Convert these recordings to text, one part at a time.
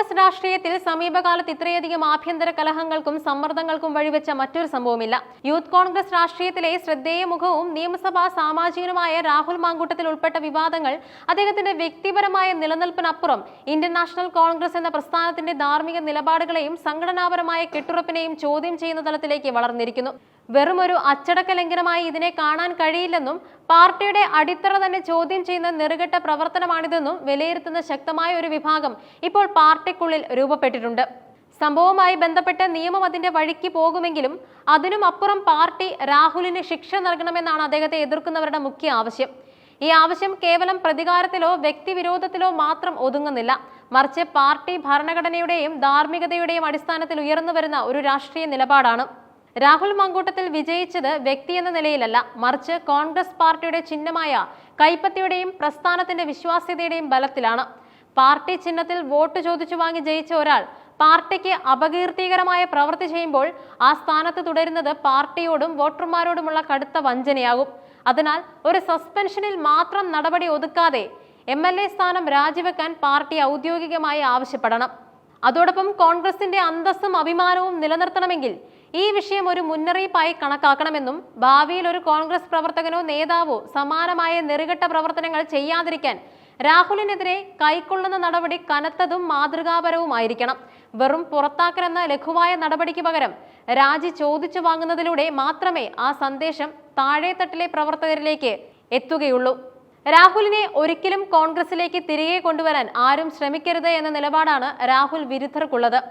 കോൺഗ്രസ് രാഷ്ട്രീയത്തിൽ സമീപകാലത്ത് ഇത്രയധികം ആഭ്യന്തര കലഹങ്ങൾക്കും സമ്മർദ്ദങ്ങൾക്കും വഴിവെച്ച മറ്റൊരു സംഭവമില്ല. യൂത്ത് കോൺഗ്രസ് രാഷ്ട്രീയത്തിലെ ശ്രദ്ധേയ മുഖവും നിയമസഭാ സാമാജികനുമായ രാഹുൽ മാങ്കൂട്ടത്തിൽ ഉൾപ്പെട്ട വിവാദങ്ങൾ അദ്ദേഹത്തിന്റെ വ്യക്തിപരമായ നിലനിൽപ്പിനപ്പുറം ഇന്ത്യൻ നാഷണൽ കോൺഗ്രസ് എന്ന പ്രസ്ഥാനത്തിന്റെ ധാർമ്മിക നിലപാടുകളെയും സംഘടനാപരമായ കെട്ടുറപ്പിനെയും ചോദ്യം ചെയ്യുന്ന തലത്തിലേക്ക് വളർന്നിരിക്കുന്നു. വെറുമൊരു അച്ചടക്ക ലംഘനമായി ഇതിനെ കാണാൻ കഴിയില്ലെന്നും പാർട്ടിയുടെ അടിത്തറ തന്നെ ചോദ്യം ചെയ്യുന്ന നെറുകെട്ട പ്രവർത്തനമാണിതെന്നും വിലയിരുത്തുന്ന ശക്തമായ ഒരു വിഭാഗം ഇപ്പോൾ പാർട്ടിക്കുള്ളിൽ രൂപപ്പെട്ടിട്ടുണ്ട്. സംഭവവുമായി ബന്ധപ്പെട്ട് നിയമം അതിന്റെ വഴിക്ക് പോകുമെങ്കിലും അതിനും അപ്പുറം പാർട്ടി രാഹുലിന് ശിക്ഷ നൽകണമെന്നാണ് അദ്ദേഹത്തെ എതിർക്കുന്നവരുടെ മുഖ്യ ആവശ്യം. ഈ ആവശ്യം കേവലം പ്രതികാരത്തിലോ വ്യക്തിവിരോധത്തിലോ മാത്രം ഒതുങ്ങുന്നില്ല, മറിച്ച് പാർട്ടി ഭരണഘടനയുടെയും ധാർമ്മികതയുടെയും അടിസ്ഥാനത്തിൽ ഉയർന്നു വരുന്ന ഒരു രാഷ്ട്രീയ നിലപാടാണ്. രാഹുൽ മാങ്കൂട്ടത്തിൽ വിജയിച്ചത് വ്യക്തി എന്ന നിലയിലല്ല, മറിച്ച് കോൺഗ്രസ് പാർട്ടിയുടെ ചിഹ്നമായ കൈപ്പത്തിയുടെയും പ്രസ്ഥാനത്തിന്റെ വിശ്വാസ്യതയുടെയും ബലത്തിലാണ്. പാർട്ടി ചിഹ്നത്തിൽ വോട്ട് ചോദിച്ചു വാങ്ങി ജയിച്ച ഒരാൾ പാർട്ടിക്ക് അപകീർത്തികരമായ പ്രവൃത്തി ചെയ്യുമ്പോൾ ആ സ്ഥാനത്ത് തുടരുന്നത് പാർട്ടിയോടും വോട്ടർമാരോടുമുള്ള കടുത്ത വഞ്ചനയാകും. അതിനാൽ ഒരു സസ്പെൻഷനിൽ മാത്രം നടപടി ഒതുക്കാതെ MLA സ്ഥാനം രാജിവെക്കാൻ പാർട്ടി ഔദ്യോഗികമായി ആവശ്യപ്പെടണം. അതോടൊപ്പം കോൺഗ്രസിന്റെ അന്തസ്സും അഭിമാനവും നിലനിർത്തണമെങ്കിൽ ഈ വിഷയം ഒരു മുന്നറിയിപ്പായി കണക്കാക്കണമെന്നും ഭാവിയിൽ ഒരു കോൺഗ്രസ് പ്രവർത്തകനോ നേതാവോ സമാനമായ നെറുകെട്ട പ്രവർത്തനങ്ങൾ ചെയ്യാതിരിക്കാൻ രാഹുലിനെതിരെ കൈക്കൊള്ളുന്ന നടപടി കനത്തതും മാതൃകാപരവുമായിരിക്കണം. വെറും പുറത്താക്കലെന്ന ലഘുവായ നടപടിക്ക് പകരം രാജി ചോദിച്ചു വാങ്ങുന്നതിലൂടെ മാത്രമേ ആ സന്ദേശം താഴെത്തട്ടിലെ പ്രവർത്തകരിലേക്ക് എത്തുകയുള്ളൂ. രാഹുലിനെ ഒരിക്കലും കോൺഗ്രസിലേക്ക് തിരികെ കൊണ്ടുവരാൻ ആരും ശ്രമിക്കരുത് എന്ന നിലപാടാണ് രാഹുൽ വിരുദ്ധർക്കുള്ളത്.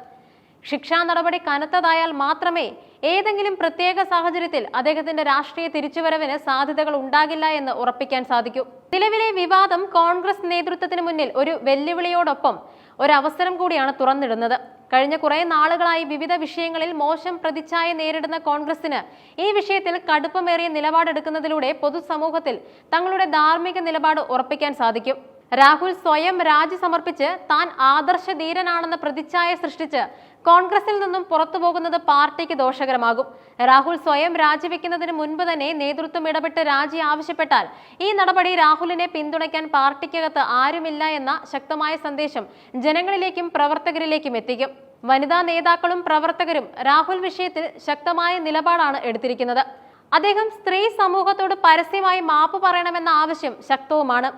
ശിക്ഷാ നടപടി കനത്തതായാൽ മാത്രമേ ഏതെങ്കിലും പ്രത്യേക സാഹചര്യത്തിൽ അദ്ദേഹത്തിന്റെ രാഷ്ട്രീയ തിരിച്ചുവരവിന് സാധ്യതകൾ ഉണ്ടാകില്ല എന്ന് ഉറപ്പിക്കാൻ സാധിക്കൂ. നിലവിലെ വിവാദം കോൺഗ്രസ് നേതൃത്വത്തിന് മുന്നിൽ ഒരു വെല്ലുവിളിയോടൊപ്പം ഒരവസരം കൂടിയാണ് തുറന്നിടുന്നത്. കഴിഞ്ഞ കുറെ നാളുകളായി വിവിധ വിഷയങ്ങളിൽ മോശം പ്രതിച്ഛായ നേരിടുന്ന കോൺഗ്രസിന് ഈ വിഷയത്തിൽ കടുപ്പമേറിയ നിലപാടെടുക്കുന്നതിലൂടെ പൊതുസമൂഹത്തിൽ തങ്ങളുടെ ധാർമ്മിക നിലപാട് ഉറപ്പിക്കാൻ സാധിക്കും. രാഹുൽ സ്വയം രാജി സമർപ്പിച്ച് താൻ ആദർശധീരനാണെന്ന പ്രതിച്ഛായ സൃഷ്ടിച്ച് കോൺഗ്രസിൽ നിന്നും പുറത്തു പോകുന്നത് പാർട്ടിക്ക് ദോഷകരമാകും. രാഹുൽ സ്വയം രാജിവെക്കുന്നതിന് മുൻപ് തന്നെ നേതൃത്വം ഇടപെട്ട് രാജി ആവശ്യപ്പെട്ടാൽ ഈ നടപടി രാഹുലിനെ പിന്തുണയ്ക്കാൻ പാർട്ടിക്കകത്ത് ആരുമില്ല എന്ന ശക്തമായ സന്ദേശം ജനങ്ങളിലേക്കും പ്രവർത്തകരിലേക്കും എത്തിക്കും. വനിതാ നേതാക്കളും പ്രവർത്തകരും രാഹുൽ വിഷയത്തിൽ ശക്തമായ നിലപാടാണ് എടുത്തിരിക്കുന്നത്. അദ്ദേഹം സ്ത്രീ സമൂഹത്തോട് പരസ്യമായി മാപ്പ് പറയണമെന്ന ആവശ്യം ശക്തവുമാണ്.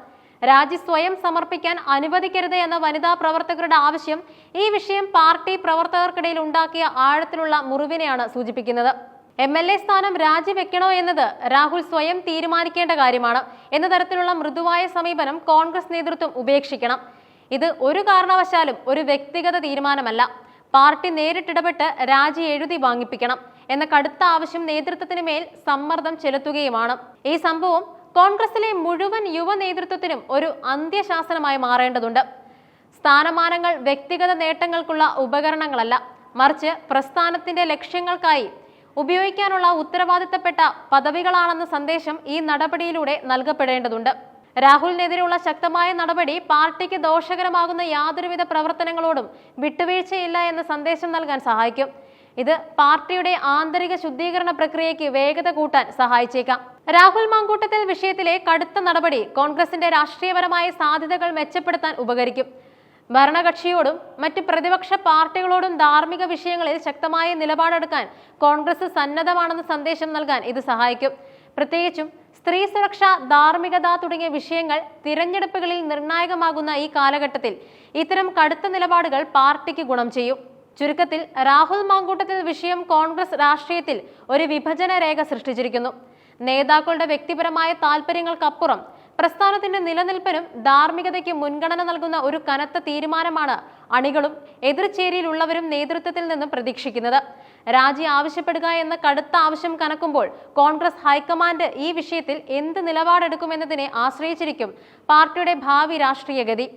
രാജി സ്വയം സമർപ്പിക്കാൻ അനുവദിക്കരുത് എന്ന വനിതാ പ്രവർത്തകരുടെ ആവശ്യം ഈ വിഷയം പാർട്ടി പ്രവർത്തകർക്കിടയിൽ ഉണ്ടാക്കിയ ആഴത്തിലുള്ള മുറിവിനെയാണ് സൂചിപ്പിക്കുന്നത്. MLA സ്ഥാനം രാജിവെക്കണോ എന്നത് രാഹുൽ സ്വയം തീരുമാനിക്കേണ്ട കാര്യമാണ് എന്ന തരത്തിലുള്ള മൃദുവായ സമീപനം കോൺഗ്രസ് നേതൃത്വം ഉപേക്ഷിക്കണം. ഇത് ഒരു കാരണവശാലും ഒരു വ്യക്തിഗത തീരുമാനമല്ല, പാർട്ടി നേരിട്ടിടപെട്ട് രാജി എഴുതി വാങ്ങിപ്പിക്കണം എന്ന കടുത്ത ആവശ്യം നേതൃത്വത്തിന് മേൽ സമ്മർദ്ദം ചെലുത്തുകയുമാണ്. ഈ സംഭവം കോൺഗ്രസിലെ മുഴുവൻ യുവ നേതൃത്വത്തിനും ഒരു അന്ത്യശാസനമായി മാറേണ്ടതുണ്ട്. സ്ഥാനമാനങ്ങൾ വ്യക്തിഗത നേട്ടങ്ങൾക്കുള്ള ഉപകരണങ്ങളല്ല, മറിച്ച് പ്രസ്ഥാനത്തിന്റെ ലക്ഷ്യങ്ങൾക്കായി ഉപയോഗിക്കാനുള്ള ഉത്തരവാദിത്തപ്പെട്ട പദവികളാണെന്ന സന്ദേശം ഈ നടപടിയിലൂടെ നൽകപ്പെടേണ്ടതുണ്ട്. രാഹുലിനെതിരെയുള്ള ശക്തമായ നടപടി പാർട്ടിക്ക് ദോഷകരമാകുന്ന യാതൊരുവിധ പ്രവർത്തനങ്ങളോടും വിട്ടുവീഴ്ചയില്ല എന്ന സന്ദേശം നൽകാൻ സഹായിക്കും. ഇത് പാർട്ടിയുടെ ആന്തരിക ശുദ്ധീകരണ പ്രക്രിയയ്ക്ക് വേഗത കൂട്ടാൻ സഹായിച്ചേക്കാം. രാഹുൽ മാങ്കൂട്ടത്തിൽ വിഷയത്തിലെ കടുത്ത നടപടി കോൺഗ്രസിന്റെ രാഷ്ട്രീയപരമായ സാധ്യതകൾ മെച്ചപ്പെടുത്താൻ ഉപകരിക്കും. ഭരണകക്ഷിയോടും മറ്റ് പ്രതിപക്ഷ പാർട്ടികളോടും ധാർമ്മിക വിഷയങ്ങളിൽ ശക്തമായ നിലപാടെടുക്കാൻ കോൺഗ്രസ് സന്നദ്ധമാണെന്ന സന്ദേശം നൽകാൻ ഇത് സഹായിക്കും. പ്രത്യേകിച്ചും സ്ത്രീ സുരക്ഷ, ധാർമ്മികത തുടങ്ങിയ വിഷയങ്ങൾ തിരഞ്ഞെടുപ്പുകളിൽ നിർണായകമാകുന്ന ഈ കാലഘട്ടത്തിൽ ഇത്തരം കടുത്ത നിലപാടുകൾ പാർട്ടിക്ക് ഗുണം ചെയ്യും. ചുരുക്കത്തിൽ രാഹുൽ മാങ്കൂട്ടത്തിൽ വിഷയം കോൺഗ്രസ് രാഷ്ട്രീയത്തിൽ ഒരു വിഭജന രേഖ സൃഷ്ടിച്ചിരിക്കുന്നു. നേതാക്കളുടെ വ്യക്തിപരമായ താല്പര്യങ്ങൾക്കപ്പുറം പ്രസ്ഥാനത്തിന്റെ നിലനിൽപ്പിനും ധാർമ്മികതയ്ക്ക് മുൻഗണന നൽകുന്ന ഒരു കനത്ത തീരുമാനമാണ് അണികളും എതിർചേരിയിലുള്ളവരും നേതൃത്വത്തിൽ നിന്നും പ്രതീക്ഷിക്കുന്നത്. രാജി ആവശ്യപ്പെടുക എന്ന കടുത്ത ആവശ്യം കനക്കുമ്പോൾ കോൺഗ്രസ് ഹൈക്കമാൻഡ് ഈ വിഷയത്തിൽ എന്ത് നിലപാടെടുക്കുമെന്നതിനെ ആശ്രയിച്ചിരിക്കും പാർട്ടിയുടെ ഭാവി രാഷ്ട്രീയ ഗതി.